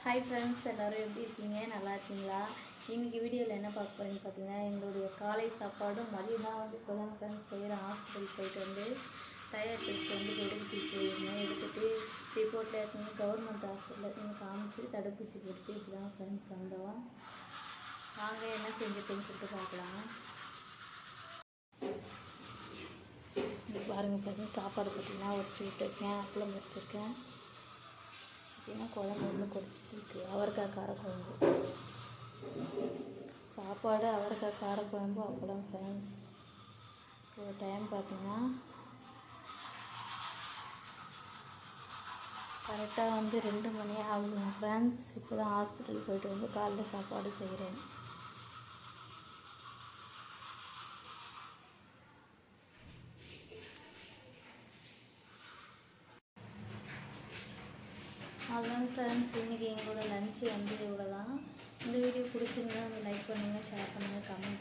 Hi friends, எல்லோரும் எப்படி இருக்கீங்க? நல்லா இருக்கீங்களா? இன்றைக்கி வீடியோவில் என்ன பார்க்க போகிறேன்னு பார்த்தீங்கன்னா, எங்களுடைய காலை சாப்பாடும் மதியம் தான் இப்போ தான் ஃப்ரெண்ட்ஸ் செய்கிறேன். ஹாஸ்பிட்டல் போயிட்டு வந்து தைராய்டு டெஸ்ட் எடுத்துகிட்டு போயிருந்தேன். எடுத்துகிட்டு ரிப்போர்ட்டில் எடுத்துன்னு கவர்மெண்ட் ஹாஸ்பிட்டலில் எடுத்துன்னு காமிச்சு தடுப்பூசி போட்டு இப்படி தான் ஃப்ரெண்ட்ஸ் வந்தோம். வாங்க என்ன செஞ்சுட்டுன்னு சொல்லிட்டு பார்க்கலாம். பாருங்கள் ஃப்ரெண்ட்ஸ், சாப்பாடு பார்த்திங்கன்னா உரிச்சு விட்டுருக்கேன், அப்பளம் வச்சுருக்கேன். பார்த்திங்கன்னா குழம்பு ஒன்று கொதிச்சுட்டு அவரைக்காய் காரக்குழம்பு, சாப்பாடு அவரைக்காய் காரக்குழம்பு அப்பளம் ஃப்ரெண்ட்ஸ். ஒரு டைம் பார்த்திங்கன்னா கரெக்டாக 2 மணி ஆகுதுங்க ஃப்ரெண்ட்ஸ். இப்போ தான் ஹாஸ்பிட்டல் போய்ட்டு வந்து காலையில் சாப்பாடு செய்கிறேன். அதான் ஃப்ரெண்ட்ஸ், இன்றைக்கி எங்களோட லஞ்சு இவ்வளோ தான். இந்த வீடியோ பிடிச்சிருந்தா லைக் பண்ணுங்கள், ஷேர் பண்ணுங்கள், கமெண்ட்